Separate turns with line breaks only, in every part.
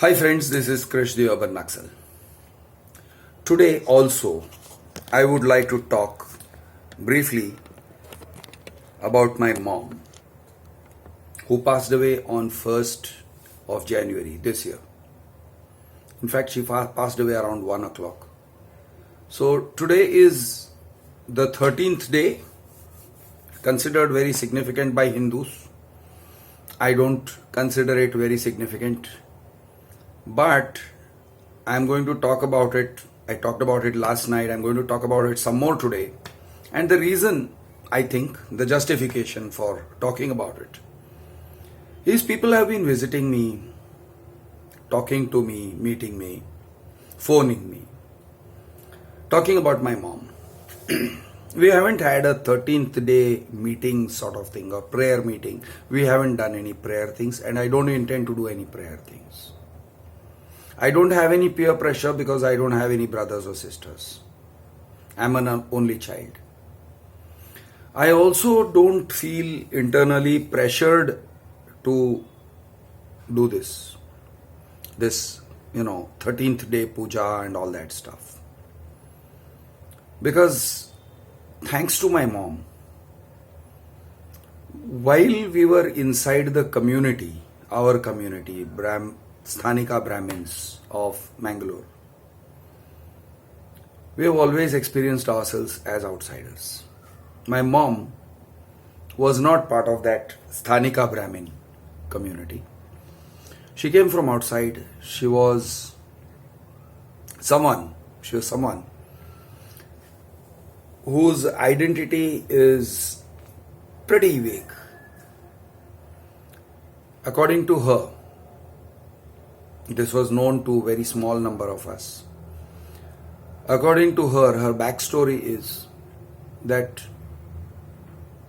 Hi friends, this is Krish the Urban Naxal. Today also I would like to talk briefly about my mom who passed away on 1st of January this year. In fact, she passed away around 1 o'clock. So today is the 13th day, considered very significant by Hindus. I don't consider it very significant. But I'm going to talk about it. I talked about it last night. I'm going to talk about it some more today. And the reason, I think, the justification for talking about it is people have been visiting me, talking to me, meeting me, phoning me, talking about my mom. We haven't had a 13th day meeting sort of thing or prayer meeting. We haven't done any prayer things, and I don't intend to do any prayer things. I don't have any peer pressure because I don't have any brothers or sisters. I'm an only child. I also don't feel internally pressured to do this 13th day puja and all that stuff. Because thanks to my mom, while we were inside the community, our community, Sthanika Brahmins of Mangalore, we have always experienced ourselves as outsiders. My mom was not part of that Sthanika Brahmin community. She came from outside. She was someone whose identity is pretty vague. According to her, this was known to a very small number of us. According to her, her backstory is that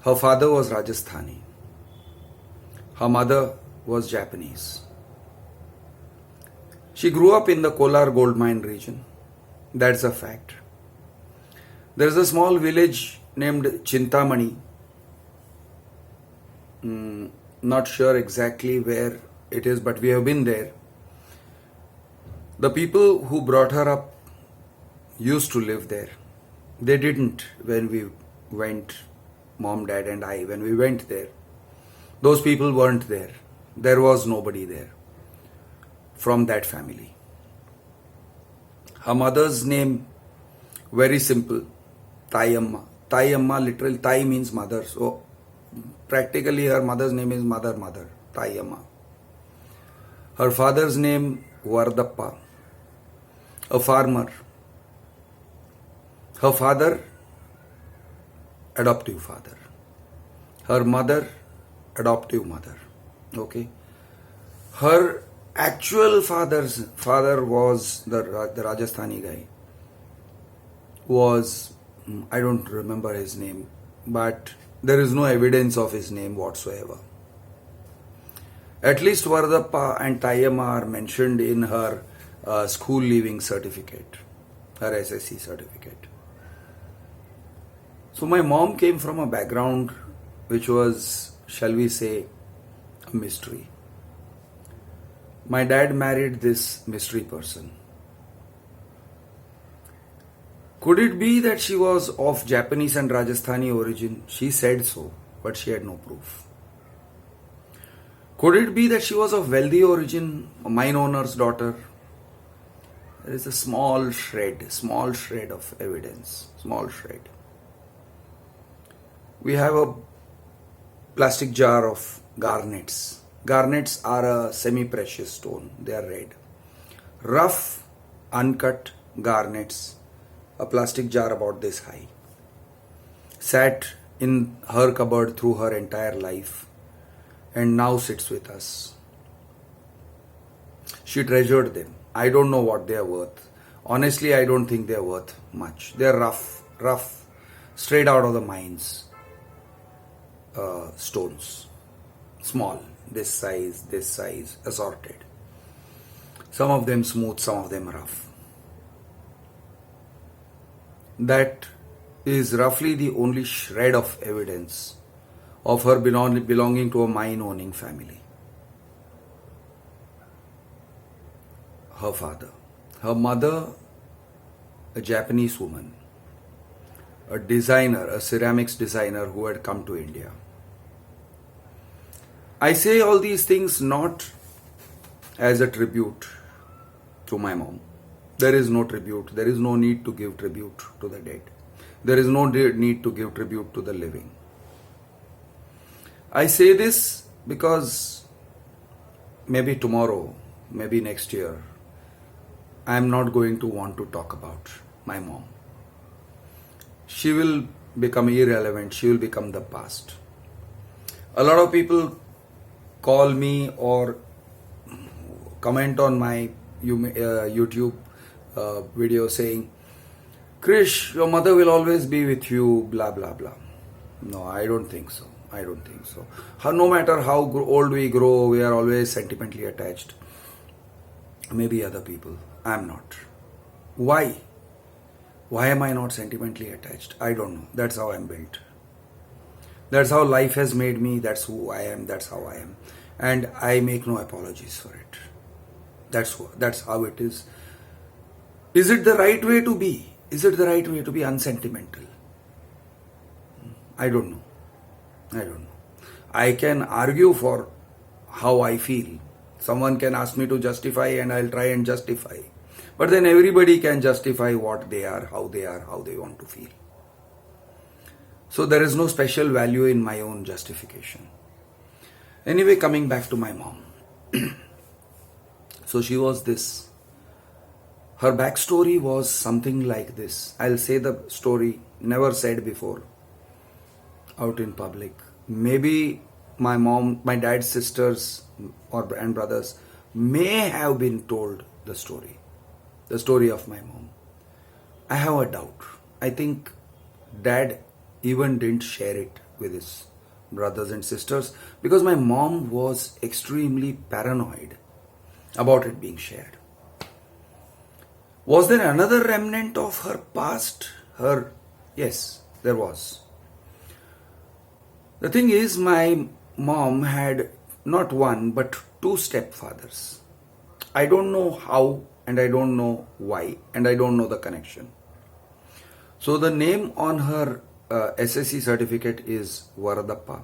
her father was Rajasthani. Her mother was Japanese. She grew up in the Kolar gold mine region. That's a fact. There is a small village named Chintamani. Not sure exactly where it is, but we have been there. The people who brought her up used to live there. They didn't when we went, mom, dad and I, when we went there. Those people weren't there. There was nobody there from that family. Her mother's name, very simple, Tayamma. Tayamma, literally, Tai means mother. So practically her mother's name is mother, Tayamma. Her father's name, Varadappa, a farmer. Her father, adoptive father. Her mother, adoptive mother. Okay. Her actual father was the Rajasthani guy. I don't remember his name, but there is no evidence of his name whatsoever. At least Varadappa and Tayamma are mentioned in her school leaving certificate, her SSC certificate. So my mom came from a background which was, shall we say, a mystery. My dad married this mystery person. Could it be that she was of Japanese and Rajasthani origin? She said so, but she had no proof. Could it be that she was of wealthy origin, a mine owner's daughter? There is a small shred of evidence, small shred. We have a plastic jar of garnets. Garnets are a semi-precious stone. They are red. Rough, uncut garnets, a plastic jar about this high. Sat in her cupboard through her entire life and now sits with us. She treasured them. I don't know what they are worth. Honestly, I don't think they are worth much. They are rough, straight out of the mines. Stones. Small, this size, assorted. Some of them smooth, some of them rough. That is roughly the only shred of evidence of her belonging to a mine owning family. her father. Her mother, a Japanese woman, a designer, a ceramics designer who had come to India. I say all these things not as a tribute to my mom. There is no tribute. There is no need to give tribute to the dead. There is no need to give tribute to the living. I say this because maybe tomorrow, maybe next year, I am not going to want to talk about my mom. She will become irrelevant. She will become the past. A lot of people call me or comment on my YouTube video saying, Krish, your mother will always be with you, blah, blah, blah. No, I don't think so. I don't think so. No matter how old we grow, we are always sentimentally attached. Maybe other people. I am not. Why? Why am I not sentimentally attached? I don't know. That's how I'm built. That's how life has made me. That's who I am. That's how I am. And I make no apologies for it. That's how it is. Is it the right way to be? Is it the right way to be unsentimental? I don't know. I don't know. I can argue for how I feel. Someone can ask me to justify and I'll try and justify. But then everybody can justify what they are, how they want to feel. So there is no special value in my own justification. Anyway, coming back to my mom. So she was this. Her backstory was something like this. I'll say the story, never said before, out in public. Maybe my mom, my dad's sisters and brothers may have been told the story of my mom. I have a doubt. I think dad even didn't share it with his brothers and sisters because my mom was extremely paranoid about it being shared. Was there another remnant of her past? Yes, there was. The thing is, my mom had not one but two stepfathers. I don't know how and I don't know why and I don't know the connection. So the name on her SSC certificate is Varadappa.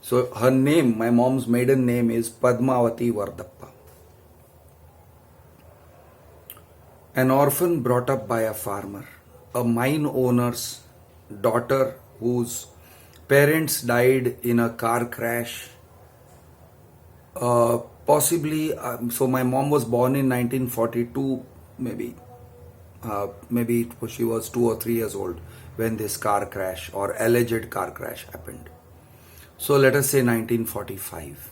So her name, my mom's maiden name is Padmavati Varadappa. An orphan brought up by a farmer, a mine owner's daughter whose parents died in a car crash. Possibly, so my mom was born in 1942, maybe she was 2 or 3 years old when this car crash or alleged car crash happened. So let us say 1945,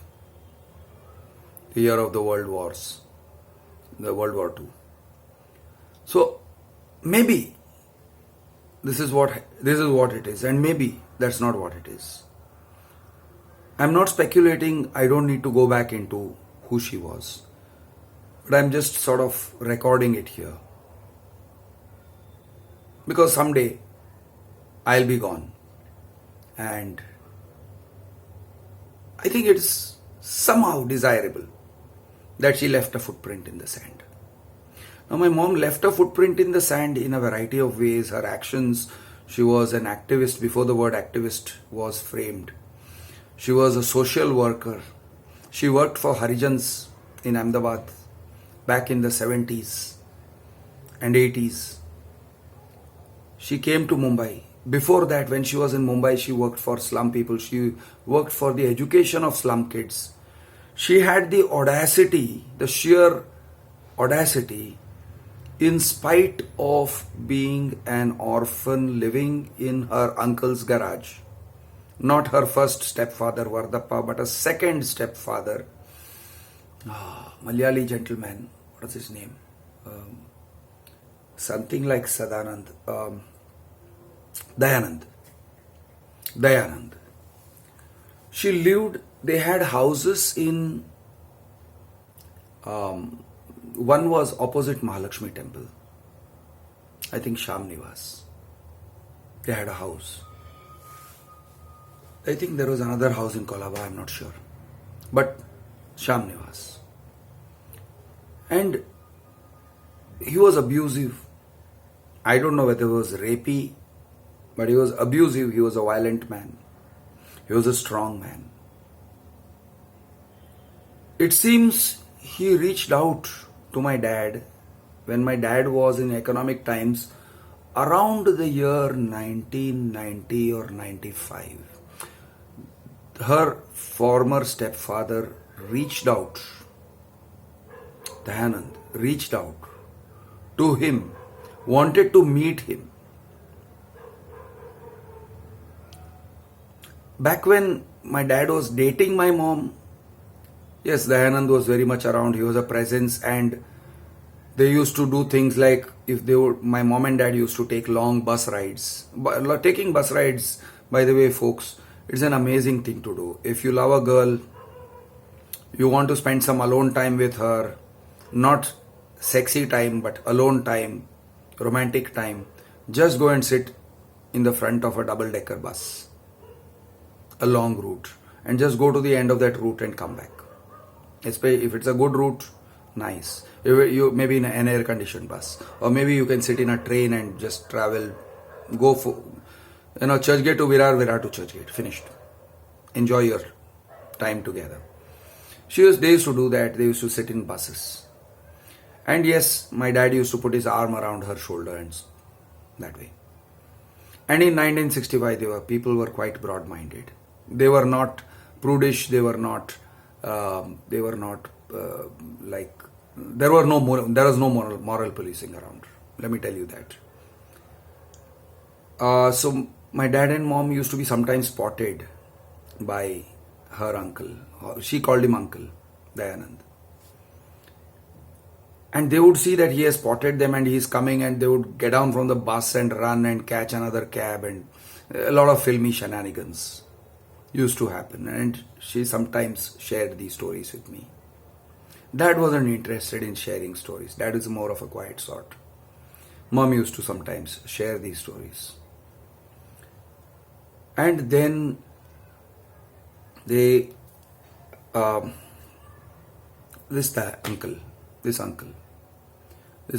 the year of the World Wars, the World War II. So maybe this is what it is, and maybe that's not what it is. I'm not speculating. I don't need to go back into who she was, but I'm just sort of recording it here because someday I'll be gone, and I think it's somehow desirable that she left a footprint in the sand. Now, my mom left a footprint in the sand in a variety of ways. Her actions, she was an activist before the word activist was framed. She was a social worker. She worked for Harijans in Ahmedabad back in the 70s and 80s. She came to Mumbai. Before that, when she was in Mumbai, she worked for slum people. She worked for the education of slum kids. She had the audacity, the sheer audacity, in spite of being an orphan living in her uncle's garage. Not her first stepfather, Varadappa, but a second stepfather, Malayali gentleman, what is his name? Something like Sadanand. Dayanand. She lived, they had houses in, one was opposite Mahalakshmi temple. I think Sham Nivas. They had a house. I think there was another house in Kolaba, I'm not sure. But Sham Nivas. And he was abusive. I don't know whether he was rapey, but he was abusive. He was a violent man. He was a strong man. It seems he reached out to my dad when my dad was in economic times around the year 1990 or 95. Her former stepfather reached out, Dayanand reached out to him, wanted to meet him. Back when my dad was dating my mom, yes, Dayanand was very much around. He was a presence, and they used to do things like, if they would, my mom and dad used to take long bus rides. Taking bus rides, by the way, folks, it's an amazing thing to do. If you love a girl, you want to spend some alone time with her, not sexy time, but alone time, romantic time, just go and sit in the front of a double-decker bus, a long route, and just go to the end of that route and come back. Especially if it's a good route, nice. You maybe in an air-conditioned bus, or maybe you can sit in a train and just travel, go for, Churchgate to Virar, Virar to Churchgate, finished. Enjoy your time together. They used to do that. They used to sit in buses. And yes, my dad used to put his arm around her shoulder and that way. And in 1965, people were quite broad-minded. They were not prudish. There was no moral policing around. Let me tell you that. So my dad and mom used to be sometimes spotted by her uncle. She called him Uncle Dayanand. And they would see that he has spotted them and he is coming, and they would get down from the bus and run and catch another cab, and a lot of filmy shenanigans used to happen. And she sometimes shared these stories with me. Dad wasn't interested in sharing stories. Dad is more of a quiet sort. Mom used to sometimes share these stories. And then this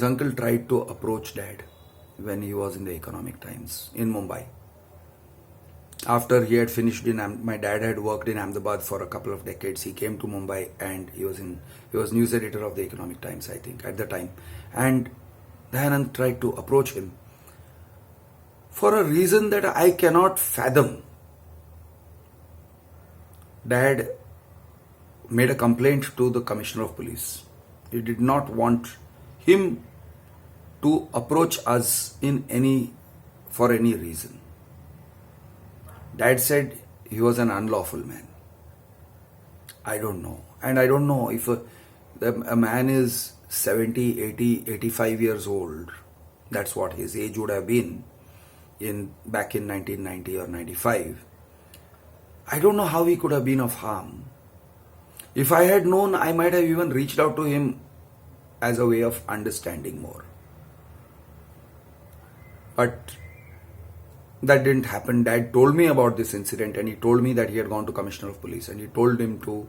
uncle tried to approach Dad when he was in the economic times in Mumbai. After he had finished my dad had worked in Ahmedabad for a couple of decades. He came to Mumbai and he was news editor of the Economic Times, I think, at the time. And Dayanand tried to approach him for a reason that I cannot fathom. Dad made a complaint to the Commissioner of Police. He did not want him to approach us for any reason. Dad said he was an unlawful man. I don't know. And I don't know if a man is 70, 80, 85 years old. That's what his age would have been back in 1990 or 95. I don't know how he could have been of harm. If I had known, I might have even reached out to him as a way of understanding more. But that didn't happen. Dad told me about this incident, and he told me that he had gone to Commissioner of Police, and they told him to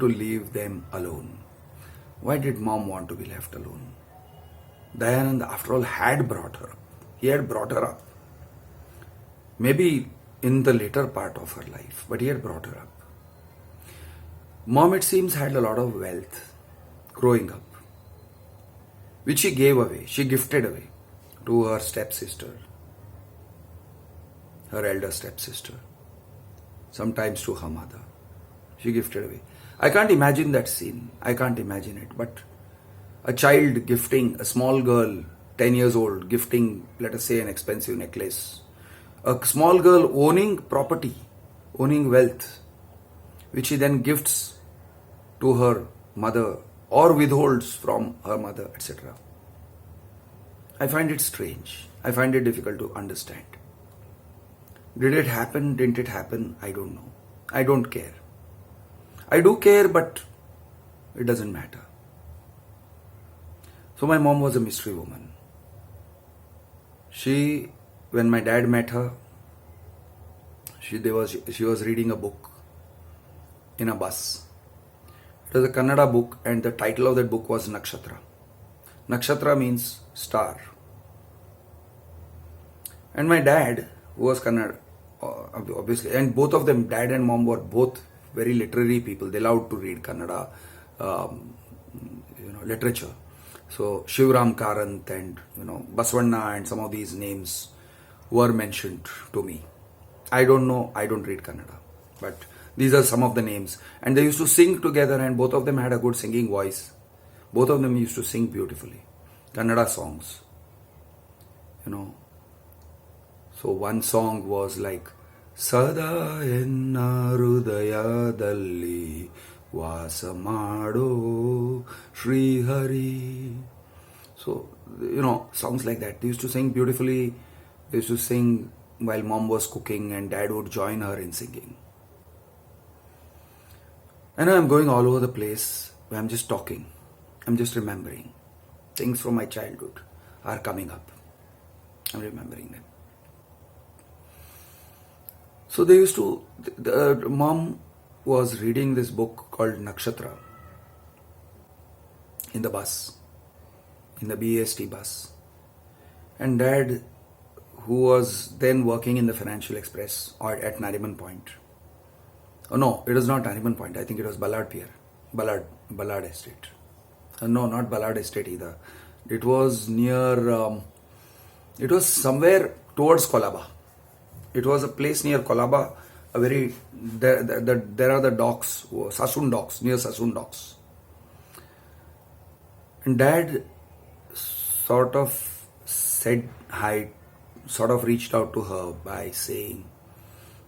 leave them alone. Why did mom want to be left alone? Dayanand, after all, had brought her up. He had brought her up. Maybe in the later part of her life, but he had brought her up. Mom, it seems, had a lot of wealth growing up, which she gave away, she gifted away to her stepsister, her elder stepsister, sometimes to her mother. She gifted away. I can't imagine that scene. I can't imagine it. But a child gifting, a small girl, 10 years old, gifting, let us say, an expensive necklace. A small girl owning property, owning wealth, which she then gifts to her mother or withholds from her mother, etc. I find it strange. I find it difficult to understand. Did it happen? Didn't it happen? I don't know. I don't care. I do care, but it doesn't matter. So my mom was a mystery woman. When my dad met her, she was reading a book in a bus. It It was a Kannada book, and the title of that book was Nakshatra. Nakshatra means star. And my dad, who was Kannada, obviously, and both of them, dad and mom, were both very literary people. They loved to read Kannada, literature. So Shivram Karant and Basvanna and some of these names were mentioned to me. I don't know, I don't read Kannada, but these are some of the names. And they used to sing together, and both of them had a good singing voice. Both of them used to sing beautifully. Kannada songs. So one song was like, Sada enna hrudayadalli vasa mado Shri Hari. So, songs like that. They used to sing beautifully. They used to sing while mom was cooking, and dad would join her in singing. I know I'm going all over the place. I'm just talking. I'm just remembering. Things from my childhood are coming up. I'm remembering them. So they used to, the mom was reading this book called Nakshatra in the bus, in the BAST bus. And dad, who was then working in the Financial Express or at Nariman Point. Oh no, it was not Nariman Point. I think it was Ballard Pier. Ballard Estate. No, not Ballard Estate either. It was near, it was somewhere towards Colaba. It was a place near Colaba, there are the docks, Sassoon docks, near Sassoon docks. And dad sort of said hi, sort of reached out to her by saying,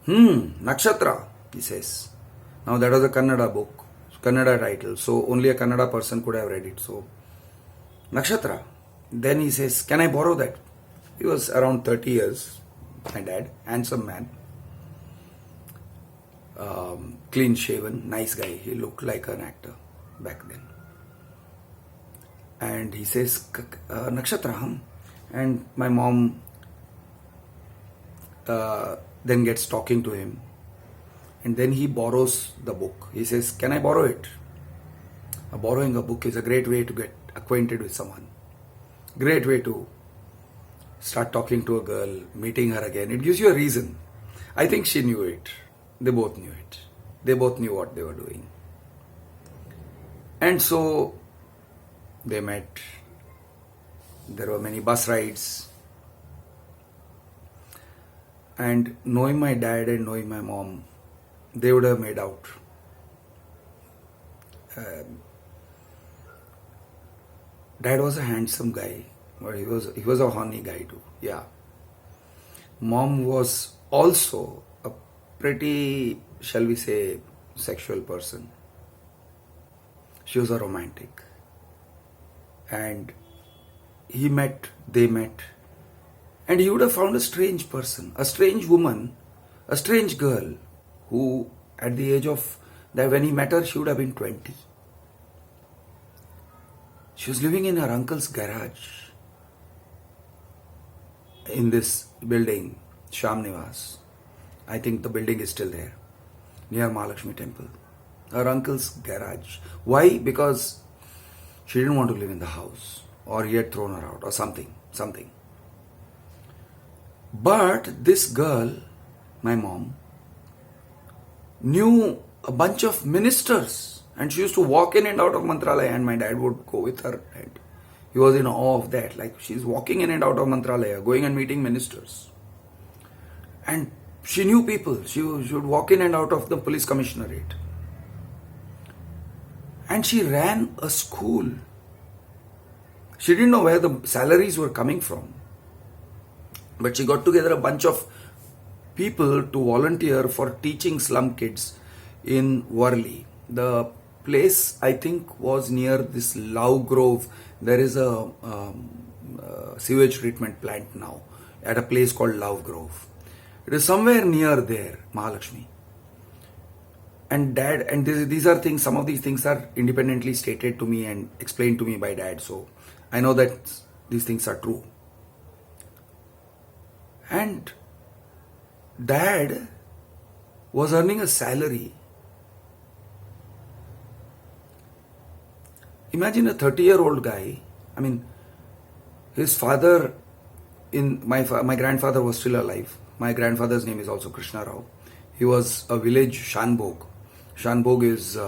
Nakshatra, he says. Now that was a Kannada book, Kannada title, so only a Kannada person could have read it. So, Nakshatra. Then he says, can I borrow that? He was around 30 years, my dad, handsome man, clean shaven, nice guy. He looked like an actor back then. And he says, Nakshatra, and my mom then gets talking to him, and then he borrows the book. He says, can I borrow it? Borrowing a book is a great way to get acquainted with someone. Great way to start talking to a girl, meeting her again. It gives you a reason. I think she knew it. They both knew it. They both knew what they were doing. And so they met. There were many bus rides. And knowing my dad and knowing my mom, they would have made out. Dad was a handsome guy, but he was a horny guy too. Yeah. Mom was also a pretty, shall we say, sexual person. She was a romantic. And they met. And he would have found a strange person, a strange woman, a strange girl who at the age of, that when he met her, she would have been 20. She was living in her uncle's garage in this building, Sham Nivas. I think the building is still there, near Mahalakshmi Temple. Her uncle's garage. Why? Because she didn't want to live in the house, or he had thrown her out, or something. But this girl, my mom, knew a bunch of ministers, and she used to walk in and out of Mantralaya, and my dad would go with her, and he was in awe of that. Like, she's walking in and out of Mantralaya, going and meeting ministers. And she knew people. She would walk in and out of the police commissionerate. And she ran a school. She didn't know where the salaries were coming from. But she got together a bunch of people to volunteer for teaching slum kids in Worli. The place, I think, was near this Love Grove. There is a sewage treatment plant now at a place called Love Grove. It is somewhere near there, Mahalakshmi. And dad, and these are things, some of these things are independently stated to me and explained to me by dad. So I know that these things are true. And dad was earning a salary imagine a 30-year-old guy. I mean, his father, my grandfather was still alive. My grandfather's name is also Krishnaraj Rao. He was a village Shanbhog. Shanbhog is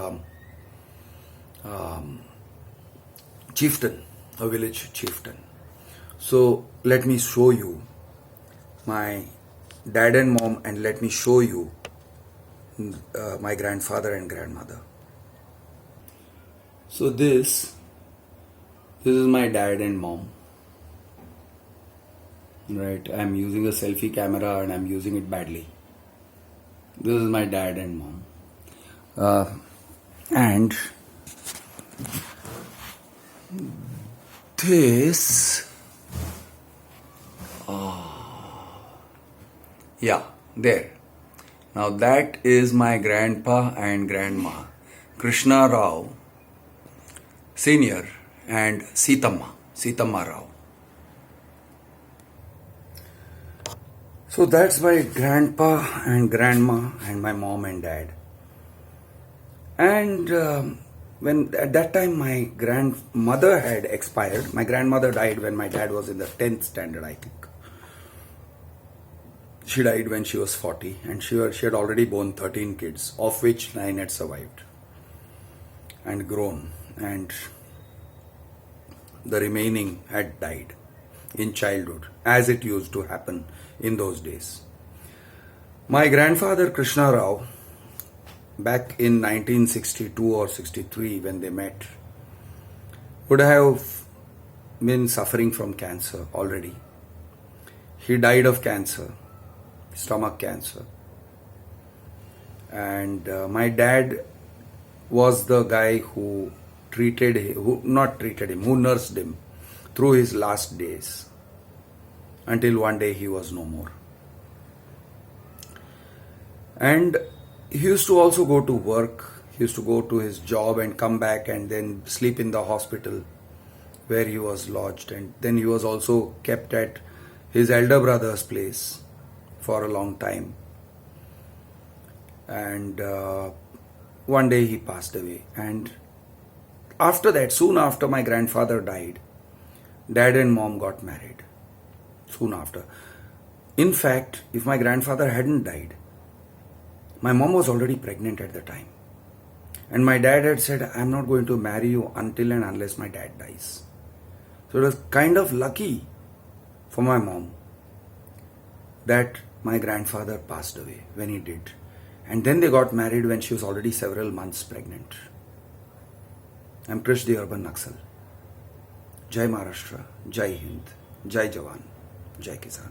chieftain, a village chieftain. So let me show you my dad and mom, and let me show you my grandfather and grandmother. So this is my dad and mom. Right, I'm using a selfie camera and I'm using it badly. This is my dad and mom. And this, yeah, there. Now that is my grandpa and grandma, Krishna Rao Senior and Sitamma Rao. So that's my grandpa and grandma and my mom and dad. And when at that time my grandmother had expired, my grandmother died when my dad was in the 10th standard, I think. She died when she was 40, and she had already born 13 kids, of which 9 had survived and grown, and the remaining had died in childhood, as it used to happen in those days. My grandfather Krishna Rao, back in 1962 or 63 when they met, would have been suffering from cancer already. He died of cancer, stomach cancer. And my dad was the guy who who nursed him through his last days, until one day he was no more. And he used to also go to work. He used to go to his job and come back and then sleep in the hospital where he was lodged. And then he was also kept at his elder brother's place for a long time. And one day he passed away. And after that, soon after my grandfather died, dad and mom got married. Soon after. In fact, if my grandfather hadn't died, my mom was already pregnant at the time. And my dad had said, I'm not going to marry you until and unless my dad dies. So it was kind of lucky for my mom that my grandfather passed away when he did. And then they got married when she was already several months pregnant. I'm Krish, the urban Naxal. Jai Maharashtra, Jai Hind, Jai Jawan, Jai Kisan.